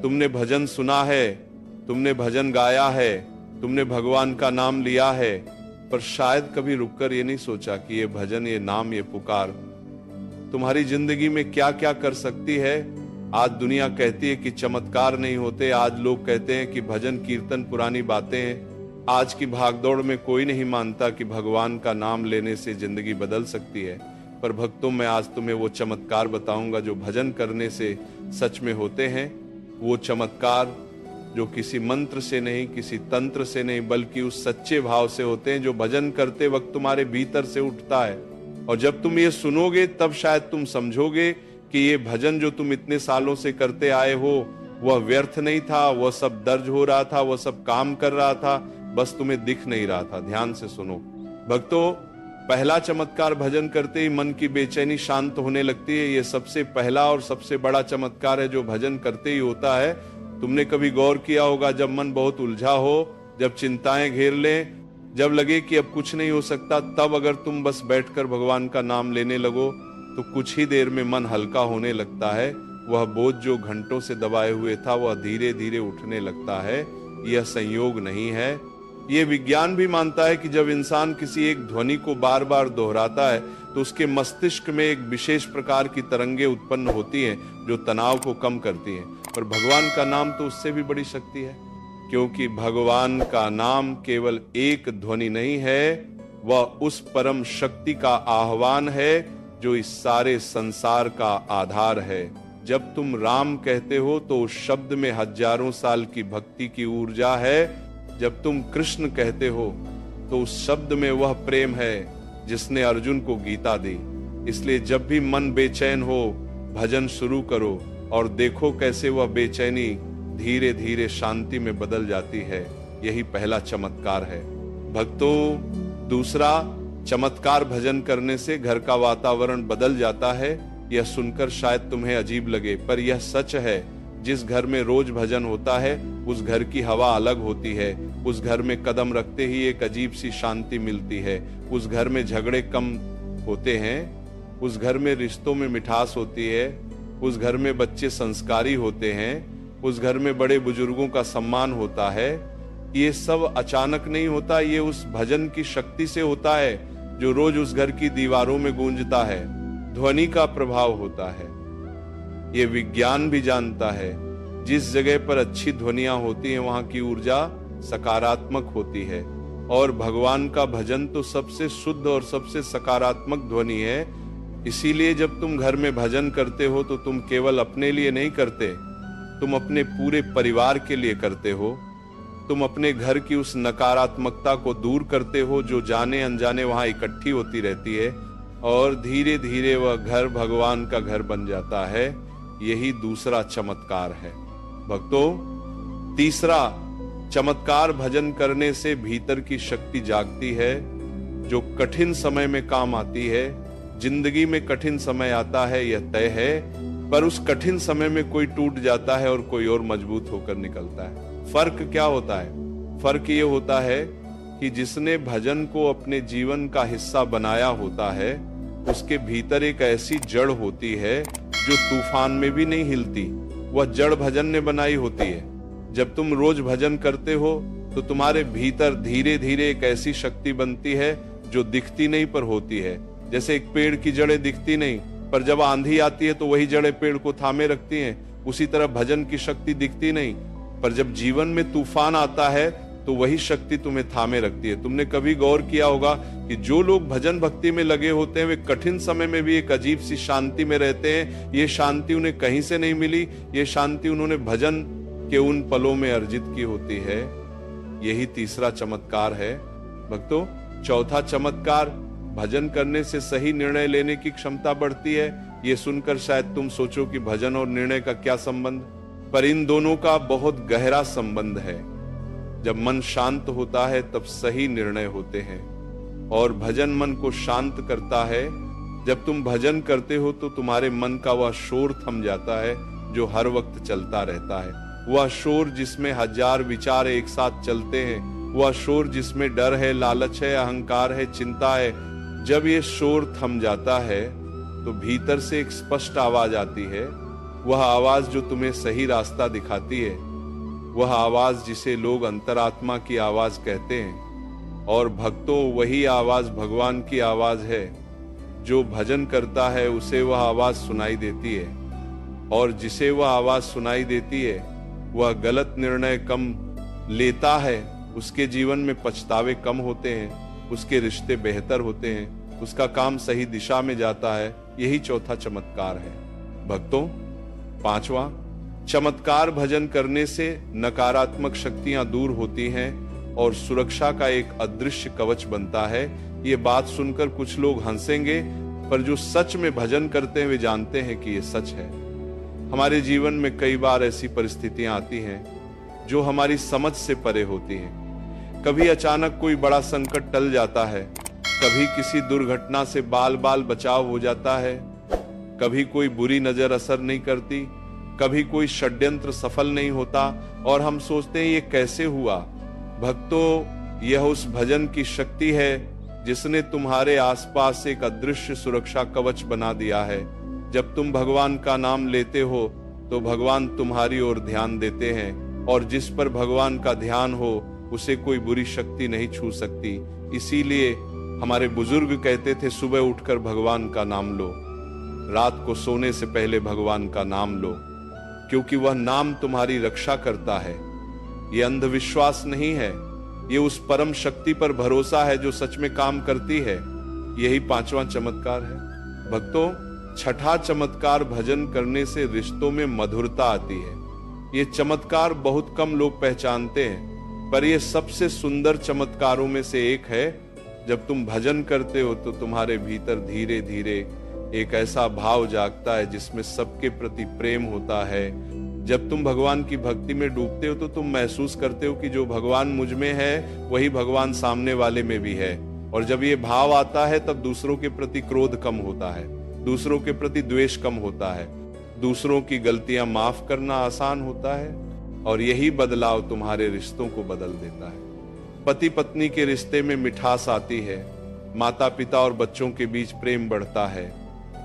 तुमने भजन सुना है, तुमने भजन गाया है, तुमने भगवान का नाम लिया है, पर शायद कभी रुककर ये नहीं सोचा कि ये भजन, ये नाम, ये पुकार तुम्हारी जिंदगी में क्या क्या कर सकती है। आज दुनिया कहती है कि चमत्कार नहीं होते, आज लोग कहते हैं कि भजन कीर्तन पुरानी बातें हैं। आज की भागदौड़ में कोई नहीं मानता कि भगवान का नाम लेने से जिंदगी बदल सकती है। पर भक्तों, मैं आज तुम्हें वो चमत्कार बताऊंगा जो भजन करने से सच में होते हैं। वो चमत्कार जो किसी मंत्र से नहीं, किसी तंत्र से नहीं, बल्कि उस सच्चे भाव से होते हैं जो भजन करते वक्त तुम्हारे भीतर से उठता है। और जब तुम ये सुनोगे तब शायद तुम समझोगे कि ये भजन जो तुम इतने सालों से करते आए हो वह व्यर्थ नहीं था, वह सब दर्ज हो रहा था, वह सब काम कर रहा था, बस तुम्हें दिख नहीं रहा था। ध्यान से सुनो भक्तों, पहला चमत्कार भजन करते ही मन की बेचैनी शांत होने लगती है। ये सबसे पहला और सबसे बड़ा चमत्कार है जो भजन करते ही होता है। तुमने कभी गौर किया होगा, जब मन बहुत उलझा हो, जब चिंताएं घेर लें, जब लगे कि अब कुछ नहीं हो सकता, तब अगर तुम बस बैठकर भगवान का नाम लेने लगो तो कुछ ही देर में मन हल्का होने लगता है। वह बोझ जो घंटों से दबाए हुए था वह धीरे धीरे उठने लगता है। यह संयोग नहीं है, ये विज्ञान भी मानता है कि जब इंसान किसी एक ध्वनि को बार बार दोहराता है तो उसके मस्तिष्क में एक विशेष प्रकार की तरंगें उत्पन्न होती हैं जो तनाव को कम करती हैं। पर भगवान का नाम तो उससे भी बड़ी शक्ति है, क्योंकि भगवान का नाम केवल एक ध्वनि नहीं है, वह उस परम शक्ति का आह्वान है जो इस सारे संसार का आधार है। जब तुम राम कहते हो तो उस शब्द में हजारों साल की भक्ति की ऊर्जा है। जब तुम कृष्ण कहते हो तो उस शब्द में वह प्रेम है जिसने अर्जुन को गीता दी। इसलिए जब भी मन बेचैन हो, भजन शुरू करो और देखो कैसे वह बेचैनी धीरे धीरे शांति में बदल जाती है। यही पहला चमत्कार है भक्तों। दूसरा चमत्कार, भजन करने से घर का वातावरण बदल जाता है। यह सुनकर शायद तुम्हें अजीब लगे, पर यह सच है। जिस घर में रोज भजन होता है उस घर की हवा अलग होती है। उस घर में कदम रखते ही एक अजीब सी शांति मिलती है। उस घर में झगड़े कम होते हैं। उस घर में रिश्तों में मिठास होती है। उस घर में बच्चे संस्कारी होते हैं। उस घर में बड़े बुजुर्गों का सम्मान होता है। ये सब अचानक नहीं होता, ये उस भजन की शक्ति से होता है जो रोज उस घर की दीवारों में गूंजता है। ध्वनि का प्रभाव होता है, ये विज्ञान भी जानता है। जिस जगह पर अच्छी ध्वनियां होती हैं वहां की ऊर्जा सकारात्मक होती है। और भगवान का भजन तो सबसे शुद्ध और सबसे सकारात्मक ध्वनि है। इसीलिए जब तुम घर में भजन करते हो तो तुम केवल अपने लिए नहीं करते, तुम अपने पूरे परिवार के लिए करते हो। तुम अपने घर की उस नकारात्मकता को दूर करते हो जो जाने अनजाने वहां इकट्ठी होती रहती है, और धीरे धीरे वह घर भगवान का घर बन जाता है। यही दूसरा चमत्कार है भक्तों। तीसरा चमत्कार, भजन करने से भीतर की शक्ति जागती है जो कठिन समय में काम आती है। जिंदगी में कठिन समय आता है, यह तय है, पर उस कठिन समय में कोई टूट जाता है और कोई और मजबूत होकर निकलता है। फर्क क्या होता है? फर्क ये होता है कि जिसने भजन को अपने जीवन का हिस्सा बनाया होता है उसके भीतर एक ऐसी जड़ होती है जो तूफान में भी नहीं हिलती। वह जड़ भजन ने बनाई होती है। जब तुम रोज भजन करते हो तो तुम्हारे भीतर धीरे धीरे एक ऐसी शक्ति बनती है जो दिखती नहीं पर होती है। जैसे एक पेड़ की जड़ें दिखती नहीं, पर जब आंधी आती है तो वही जड़ें पेड़ को थामे रखती हैं। उसी तरह भजन की शक्ति दिखती नहीं, पर जब जीवन में तूफान आता है तो वही शक्ति तुम्हें थामे रखती है। तुमने कभी गौर किया होगा कि जो लोग भजन भक्ति में लगे होते हैं वे कठिन समय में भी एक अजीब सी शांति में रहते हैं। ये शांति उन्हें कहीं से नहीं मिली, ये शांति उन्होंने भजन के उन पलों में अर्जित की होती है। यही तीसरा चमत्कार है भक्तों। चौथा चमत्कार, भजन करने से सही निर्णय लेने की क्षमता बढ़ती है। ये सुनकर शायद तुम सोचो कि भजन और निर्णय का क्या संबंध, पर इन दोनों का बहुत गहरा संबंध है। जब मन शांत होता है तब सही निर्णय होते हैं, और भजन मन को शांत करता है। जब तुम भजन करते हो तो तुम्हारे मन का वह शोर थम जाता है जो हर वक्त चलता रहता है। वह शोर जिसमें हजार विचार एक साथ चलते हैं, वह शोर जिसमें डर है, लालच है, अहंकार है, चिंता है। जब ये शोर थम जाता है तो भीतर से एक स्पष्ट आवाज आती है, वह आवाज जो तुम्हें सही रास्ता दिखाती है, वह आवाज जिसे लोग अंतरात्मा की आवाज कहते हैं। और भक्तों, वही आवाज भगवान की आवाज है। जो भजन करता है उसे वह आवाज सुनाई देती है, और जिसे वह आवाज सुनाई देती है वह गलत निर्णय कम लेता है, उसके जीवन में पछतावे कम होते हैं, उसके रिश्ते बेहतर होते हैं, उसका काम सही दिशा में जाता है। यही चौथा चमत्कार है। भक्तों, पांचवा, चमत्कार भजन करने से नकारात्मक शक्तियां दूर होती हैं और सुरक्षा का एक अदृश्य कवच बनता है। ये बात सुनकर कुछ लोग हंसेंगे, पर जो सच में भजन करते हैं वे जानते हैं कि ये सच है। हमारे जीवन में कई बार ऐसी परिस्थितियां आती हैं जो हमारी समझ से परे होती हैं। कभी अचानक कोई बड़ा संकट टल जाता है, कभी किसी दुर्घटना से बाल बाल बचाव हो जाता है, कभी कोई बुरी नजर असर नहीं करती, कभी कोई षड्यंत्र सफल नहीं होता और हम सोचते हैं ये कैसे हुआ। भक्तों, यह उस भजन की शक्ति है जिसने तुम्हारे आसपास एक अदृश्य सुरक्षा कवच बना दिया है। जब तुम भगवान का नाम लेते हो तो भगवान तुम्हारी ओर ध्यान देते हैं, और जिस पर भगवान का ध्यान हो उसे कोई बुरी शक्ति नहीं छू सकती। इसीलिए हमारे बुजुर्ग कहते थे, सुबह उठकर भगवान का नाम लो, रात को सोने से पहले भगवान का नाम लो, क्योंकि वह नाम तुम्हारी रक्षा करता है। ये अंधविश्वास नहीं है, ये उस परम शक्ति पर भरोसा है जो सच में काम करती है। यही पांचवा चमत्कार है। भक्तों, छठा चमत्कार, भजन करने से रिश्तों में मधुरता आती है। ये चमत्कार बहुत कम लोग पहचानते हैं, पर यह सबसे सुंदर चमत्कारों में से एक है। जब तुम भजन करते हो तो तुम्हारे भीतर धीरे धीरे एक ऐसा भाव जागता है जिसमें सबके प्रति प्रेम होता है। जब तुम भगवान की भक्ति में डूबते हो तो तुम महसूस करते हो कि जो भगवान मुझ में है वही भगवान सामने वाले में भी है। और जब ये भाव आता है तब दूसरों के प्रति क्रोध कम होता है, दूसरों के प्रति द्वेष कम होता है, दूसरों की गलतियां माफ करना आसान होता है, और यही बदलाव तुम्हारे रिश्तों को बदल देता है। पति पत्नी के रिश्ते में मिठास आती है, माता पिता और बच्चों के बीच प्रेम बढ़ता है,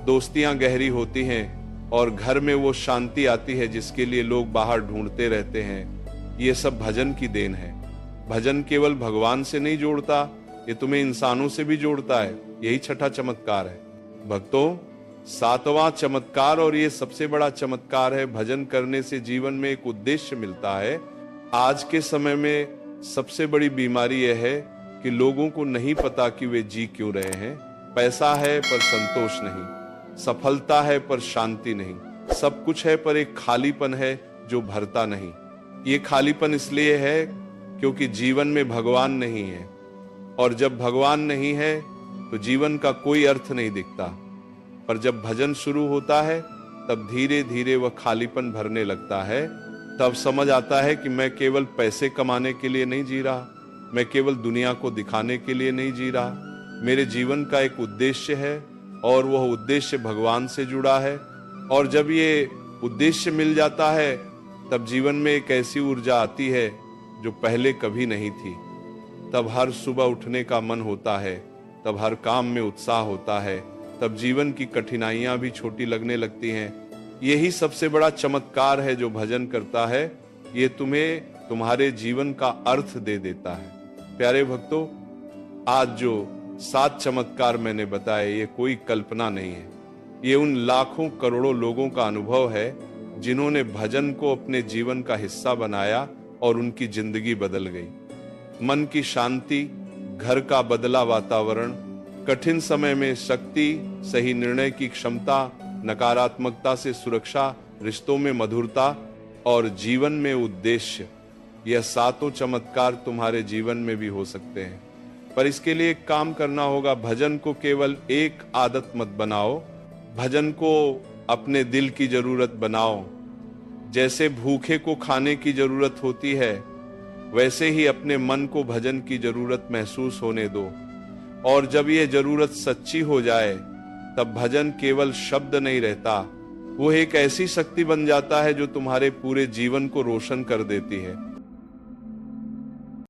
दोस्तियां गहरी होती हैं, और घर में वो शांति आती है जिसके लिए लोग बाहर ढूंढते रहते हैं। ये सब भजन की देन है। भजन केवल भगवान से नहीं जोड़ता, ये तुम्हें इंसानों से भी जोड़ता है। यही छठा चमत्कार है। भक्तों, सातवां चमत्कार, और ये सबसे बड़ा चमत्कार है, भजन करने से जीवन में एक उद्देश्य मिलता है। आज के समय में सबसे बड़ी बीमारी यह है कि लोगों को नहीं पता कि वे जी क्यों रहे हैं। पैसा है पर संतोष नहीं, सफलता है पर शांति नहीं, सब कुछ है पर एक खालीपन है जो भरता नहीं। ये खालीपन इसलिए है क्योंकि जीवन में भगवान नहीं है, और जब भगवान नहीं है तो जीवन का कोई अर्थ नहीं दिखता। पर जब भजन शुरू होता है तब धीरे धीरे वह खालीपन भरने लगता है। तब समझ आता है कि मैं केवल पैसे कमाने के लिए नहीं जी रहा, मैं केवल दुनिया को दिखाने के लिए नहीं जी रहा। मेरे जीवन का एक उद्देश्य है, और वह उद्देश्य भगवान से जुड़ा है। और जब ये उद्देश्य मिल जाता है तब जीवन में एक ऐसी ऊर्जा आती है जो पहले कभी नहीं थी। तब हर सुबह उठने का मन होता है, तब हर काम में उत्साह होता है, तब जीवन की कठिनाइयां भी छोटी लगने लगती हैं। यही सबसे बड़ा चमत्कार है जो भजन करता है। ये तुम्हें तुम्हारे जीवन का अर्थ दे देता है। प्यारे भक्तों, आज जो 7 चमत्कार मैंने बताए, ये कोई कल्पना नहीं है। ये उन लाखों करोड़ों लोगों का अनुभव है जिन्होंने भजन को अपने जीवन का हिस्सा बनाया और उनकी जिंदगी बदल गई। मन की शांति, घर का बदला वातावरण, कठिन समय में शक्ति, सही निर्णय की क्षमता, नकारात्मकता से सुरक्षा, रिश्तों में मधुरता और जीवन में उद्देश्य, यह 7 चमत्कार तुम्हारे जीवन में भी हो सकते हैं। पर इसके लिए एक काम करना होगा। भजन को केवल एक आदत मत बनाओ, भजन को अपने दिल की जरूरत बनाओ। जैसे भूखे को खाने की जरूरत होती है, वैसे ही अपने मन को भजन की जरूरत महसूस होने दो। और जब यह जरूरत सच्ची हो जाए तब भजन केवल शब्द नहीं रहता, वो एक ऐसी शक्ति बन जाता है जो तुम्हारे पूरे जीवन को रोशन कर देती है।